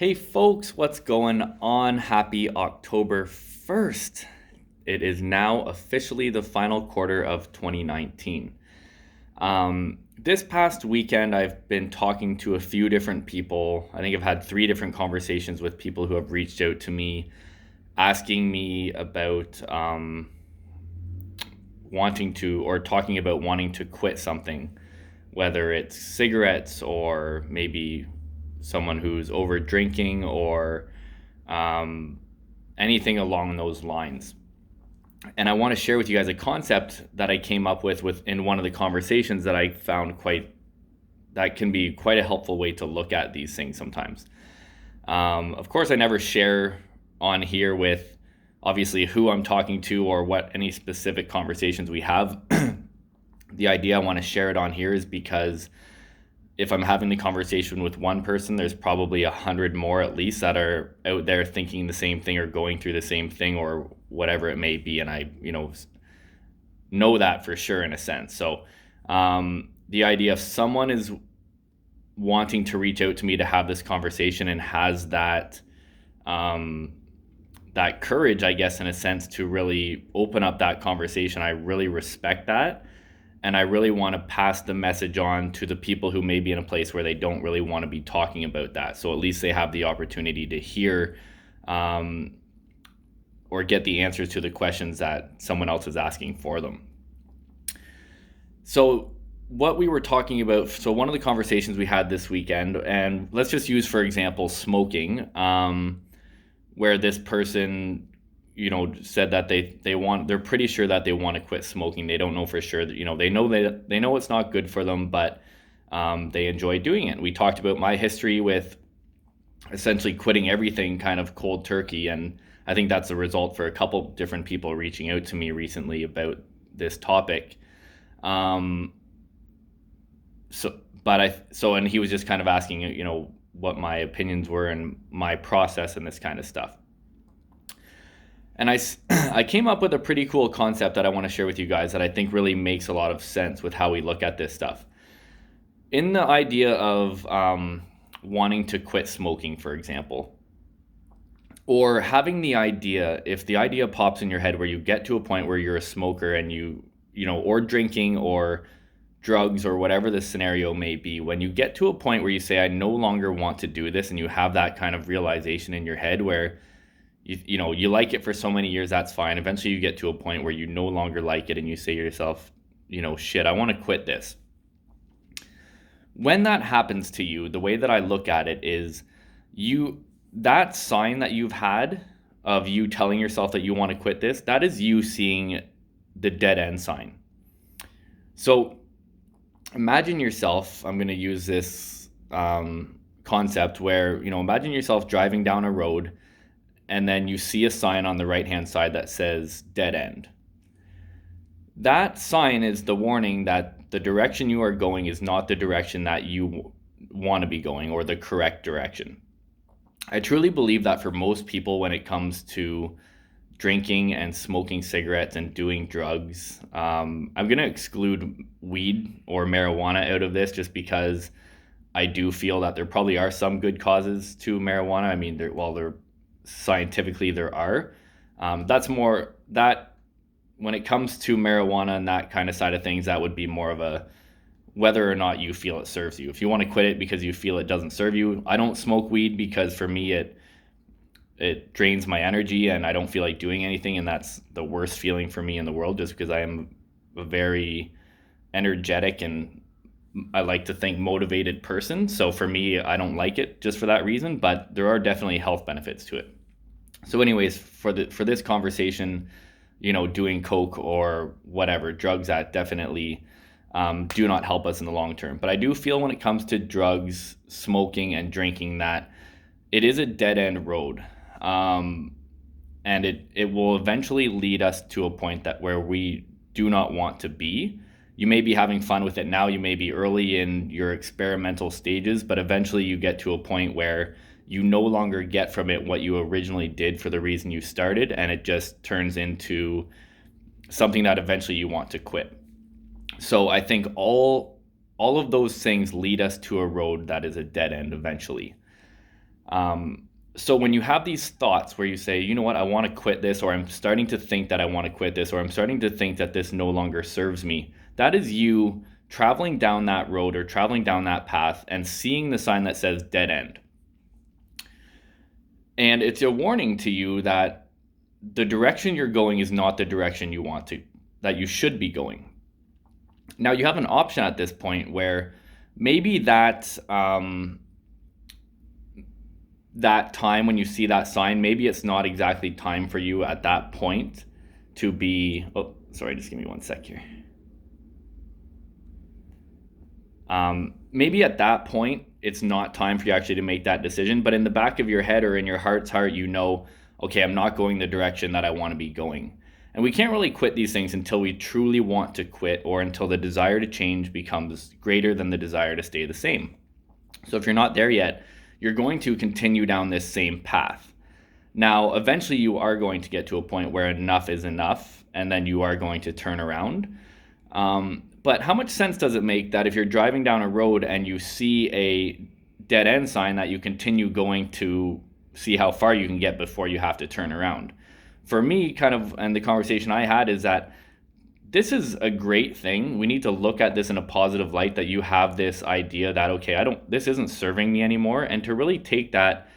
Hey folks, what's going on? Happy October 1st. It is now officially the final quarter of 2019. This past weekend, I've been talking to a few different people. I think I've had three different conversations with people who have reached out to me asking me about wanting to, or talking about wanting to quit something, whether it's cigarettes or maybe someone who's over drinking or um, anything along those lines. And I want to share with you guys a concept that I came up with in one of the conversations that I found that can be quite a helpful way to look at these things sometimes. Of course, I never share on here with obviously who I'm talking to or what any specific conversations we have. The idea I want to share it on here is because if I'm having the conversation with one person, there's probably 100 more at least that are out there thinking the same thing or going through the same thing or whatever it may be. And I, know that for sure in a sense. So the idea if someone is wanting to reach out to me to have this conversation and has that courage, I guess, in a sense, to really open up that conversation, I really respect that. And I really want to pass the message on to the people who may be in a place where they don't really want to be talking about that. So at least they have the opportunity to hear or get the answers to the questions that someone else is asking for them. So what we were talking about, so one of the conversations we had this weekend, and let's just use, for example, smoking, where this person said that they're pretty sure that they want to quit smoking. They don't know for sure that, they know it's not good for them, but they enjoy doing it. We talked about my history with essentially quitting everything kind of cold turkey, and I think that's a result for a couple different people reaching out to me recently about this topic. And he was just kind of asking, what my opinions were and my process and this kind of stuff. And I came up with a pretty cool concept that I want to share with you guys that I think really makes a lot of sense with how we look at this stuff. In the idea of wanting to quit smoking, for example, or having the idea, if the idea pops in your head where you get to a point where you're a smoker and or drinking or drugs or whatever the scenario may be, when you get to a point where you say, I no longer want to do this, and you have that kind of realization in your head where you like it for so many years, that's fine. Eventually you get to a point where you no longer like it and you say to yourself, shit, I want to quit this. When that happens to you, the way that I look at it is that sign that you've had of you telling yourself that you want to quit this, that is you seeing the dead end sign. So imagine yourself, I'm going to use this concept where, imagine yourself driving down a road and then you see a sign on the right-hand side that says dead end. That sign is the warning that the direction you are going is not the direction that you want to be going or the correct direction. I truly believe that for most people when it comes to drinking and smoking cigarettes and doing drugs, I'm going to exclude weed or marijuana out of this just because I do feel that there probably are some good causes to marijuana. I mean, scientifically there are. That's more that when it comes to marijuana and that kind of side of things, that would be more of a whether or not you feel it serves you. If you want to quit it because you feel it doesn't serve you, I don't smoke weed because for me it drains my energy and I don't feel like doing anything, and that's the worst feeling for me in the world just because I am a very energetic and I like to think motivated person. So for me, I don't like it just for that reason, but there are definitely health benefits to it. So anyways, for this conversation, doing coke or whatever, drugs that definitely do not help us in the long term. But I do feel when it comes to drugs, smoking, and drinking that it is a dead end road. And it will eventually lead us to a point where we do not want to be. You may be having fun with it now, you may be early in your experimental stages, but eventually you get to a point where you no longer get from it what you originally did for the reason you started, and it just turns into something that eventually you want to quit. So I think all of those things lead us to a road that is a dead end eventually. So when you have these thoughts where you say, you know what, I want to quit this, or I'm starting to think that I want to quit this, or I'm starting to think that this no longer serves me, that is you traveling down that road or traveling down that path and seeing the sign that says dead end. And it's a warning to you that the direction you're going is not the direction that you should be going. Now you have an option at this point where maybe that time when you see that sign, maybe it's not exactly time for you at that point to be, oh, sorry, just give me one sec here. Maybe at that point, it's not time for you actually to make that decision, but in the back of your head or in your heart's heart, you know, okay, I'm not going the direction that I want to be going. And we can't really quit these things until we truly want to quit, or until the desire to change becomes greater than the desire to stay the same. So if you're not there yet, you're going to continue down this same path. Now, eventually you are going to get to a point where enough is enough, and then you are going to turn around. But how much sense does it make that if you're driving down a road and you see a dead end sign, that you continue going to see how far you can get before you have to turn around? For me, kind of, and the conversation I had is that this is a great thing. We need to look at this in a positive light, that you have this idea that, okay, this isn't serving me anymore, and to really take that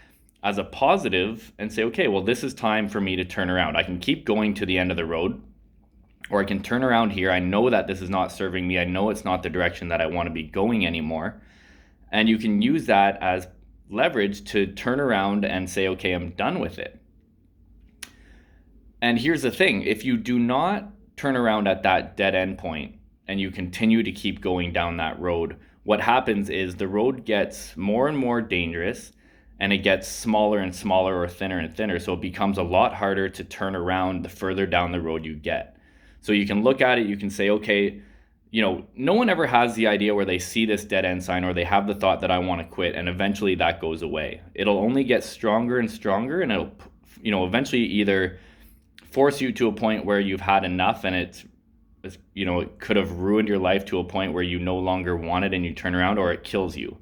as a positive and say, okay, well, this is time for me to turn around. I can keep going to the end of the road, or I can turn around here. I know that this is not serving me. I know it's not the direction that I want to be going anymore. And you can use that as leverage to turn around and say, okay, I'm done with it. And here's the thing, if you do not turn around at that dead end point and you continue to keep going down that road, what happens is the road gets more and more dangerous, and it gets smaller and smaller, or thinner and thinner. So it becomes a lot harder to turn around the further down the road you get. So you can look at it, you can say, okay, no one ever has the idea where they see this dead end sign, or they have the thought that I want to quit, and eventually that goes away. It'll only get stronger and stronger, and it'll, eventually either force you to a point where you've had enough, and it could have ruined your life to a point where you no longer want it and you turn around, or it kills you.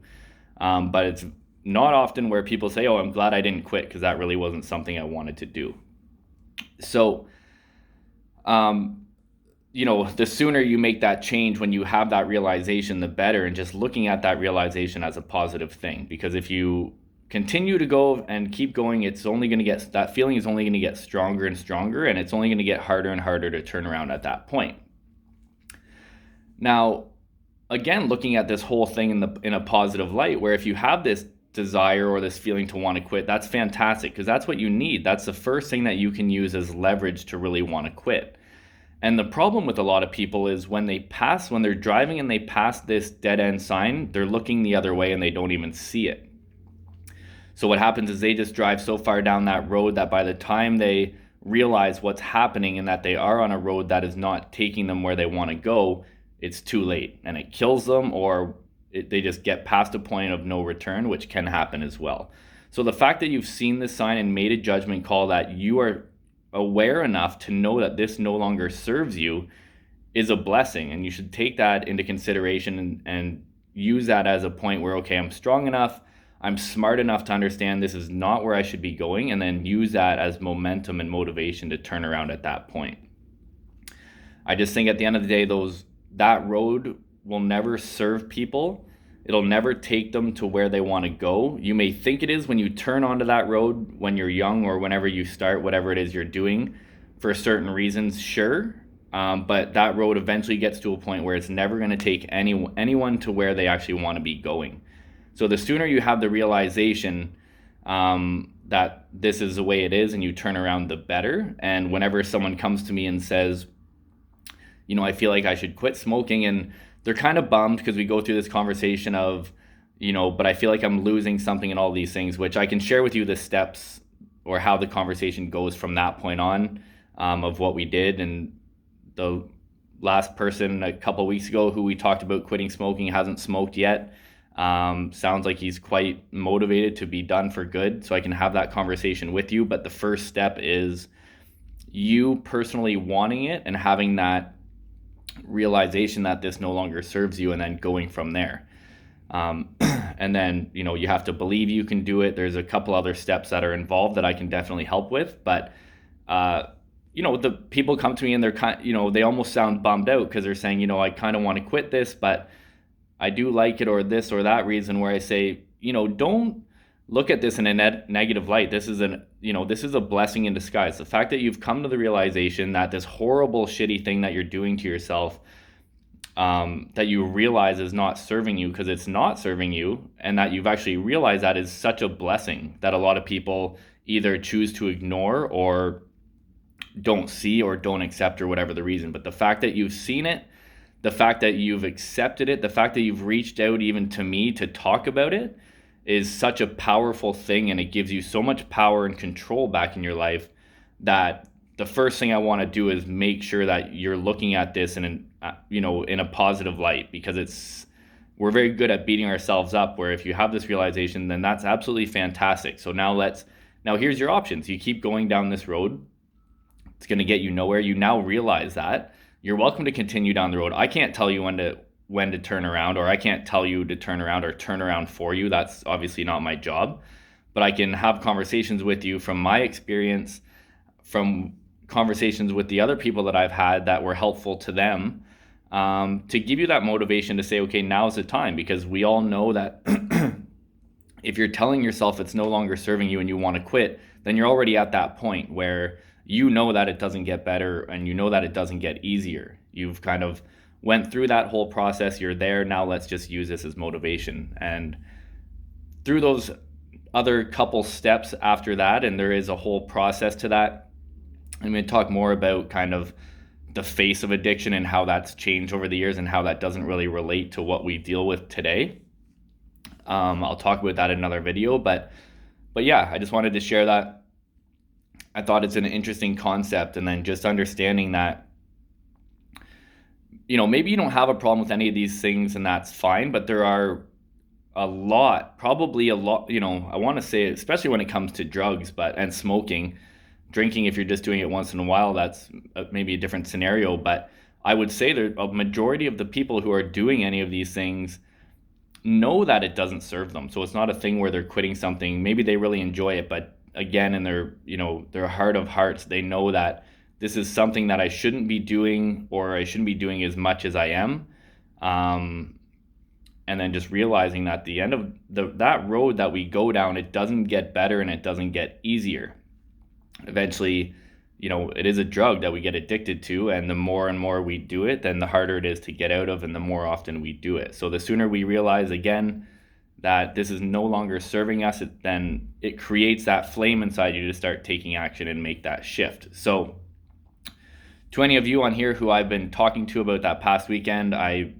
But it's not often where people say, oh, I'm glad I didn't quit because that really wasn't something I wanted to do. So, the sooner you make that change when you have that realization, the better, and just looking at that realization as a positive thing. Because if you continue to go and keep going, that feeling is only going to get stronger and stronger, and it's only going to get harder and harder to turn around at that point. Now, again, looking at this whole thing in a positive light, where if you have this desire or this feeling to want to quit, that's fantastic, because that's what you need. That's the first thing that you can use as leverage to really want to quit. And the problem with a lot of people is when they're driving and they pass this dead end sign, they're looking the other way and they don't even see it. So what happens is they just drive so far down that road that by the time they realize what's happening and that they are on a road that is not taking them where they want to go, it's too late, and it kills them, or they just get past a point of no return, which can happen as well. So the fact that you've seen this sign and made a judgment call, that you are aware enough to know that this no longer serves you, is a blessing, and you should take that into consideration and use that as a point where, okay, I'm strong enough, I'm smart enough to understand this is not where I should be going, and then use that as momentum and motivation to turn around at that point. I just think at the end of the day, that road will never serve people. It'll never take them to where they want to go. You may think it is when you turn onto that road when you're young, or whenever you start whatever it is you're doing for certain reasons, sure. But that road eventually gets to a point where it's never going to take anyone to where they actually want to be going. So the sooner you have the realization that this is the way it is, and you turn around, the better. And whenever someone comes to me and says, I feel like I should quit smoking, and they're kind of bummed because we go through this conversation of, but I feel like I'm losing something and all these things, which I can share with you the steps or how the conversation goes from that point on, of what we did. And the last person a couple weeks ago who we talked about quitting smoking hasn't smoked yet. Sounds like he's quite motivated to be done for good. So I can have that conversation with you. But the first step is you personally wanting it and having that realization that this no longer serves you, and then going from there. And then, you have to believe you can do it. There's a couple other steps that are involved that I can definitely help with. But, the people come to me and they're they almost sound bummed out because they're saying, I kind of want to quit this, but I do like it, or this or that reason, where I say, don't look at this in a negative light. This is a blessing in disguise. The fact that you've come to the realization that this horrible, shitty thing that you're doing to yourself, that you realize is not serving you, because it's not serving you, and that you've actually realized that, is such a blessing that a lot of people either choose to ignore or don't see or don't accept, or whatever the reason. But the fact that you've seen it, the fact that you've accepted it, the fact that you've reached out even to me to talk about it, is such a powerful thing, and it gives you so much power and control back in your life, that the first thing I want to do is make sure that you're looking at this in a positive light, because we're very good at beating ourselves up, where if you have this realization, then that's absolutely fantastic. So now here's your options. You keep going down this road, it's going to get you nowhere. You now realize that. You're welcome to continue down the road. I can't tell you when to turn around, or I can't tell you to turn around or turn around for you. That's obviously not my job. But I can have conversations with you from my experience, from conversations with the other people that I've had that were helpful to them, to give you that motivation to say, okay, now's the time. Because we all know that if you're telling yourself it's no longer serving you and you want to quit, then you're already at that point where you know that it doesn't get better, and you know that it doesn't get easier. You've kind of went through that whole process. You're there now. Let's just use this as motivation. And through those other couple steps after that, and there is a whole process to that, I'm going to talk more about kind of the face of addiction and how that's changed over the years, and how that doesn't really relate to what we deal with today. I'll talk about that in another video, but yeah, I just wanted to share that. I thought it's an interesting concept, and then just understanding that, maybe you don't have a problem with any of these things, and that's fine, but there are probably a lot, I want to say, especially when it comes to drugs, and smoking. Drinking, if you're just doing it once in a while, that's maybe a different scenario. But I would say that a majority of the people who are doing any of these things know that it doesn't serve them. So it's not a thing where they're quitting something. Maybe they really enjoy it, but again, in their heart of hearts, they know that this is something that I shouldn't be doing, or I shouldn't be doing as much as I am. And then just realizing that at the end of that road that we go down, it doesn't get better and it doesn't get easier. Eventually, it is a drug that we get addicted to, and the more and more we do it, then the harder it is to get out of, and the more often we do it. So the sooner we realize, again, that this is no longer serving us, then it creates that flame inside you to start taking action and make that shift. So to any of you on here who I've been talking to about that past weekend, I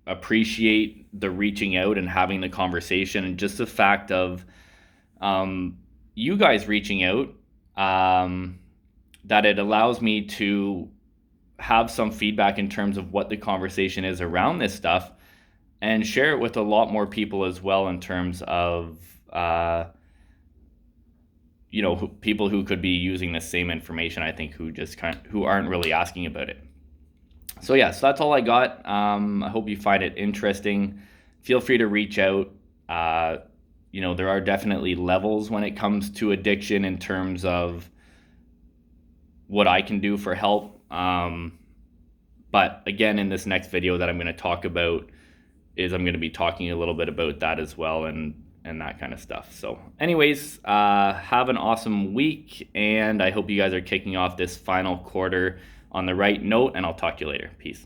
appreciate the reaching out and having the conversation, and just the fact of you guys reaching out, that it allows me to have some feedback in terms of what the conversation is around this stuff, and share it with a lot more people as well, in terms of people who could be using the same information, I think, who aren't really asking about it. So yeah, so that's all I got. I hope you find it interesting. Feel free to reach out. There are definitely levels when it comes to addiction, in terms of what I can do for help. But again, in this next video that I'm going to talk about, I'm going to be talking a little bit about that as well, and that kind of stuff. So anyways, have an awesome week, and I hope you guys are kicking off this final quarter on the right note, and I'll talk to you later. Peace.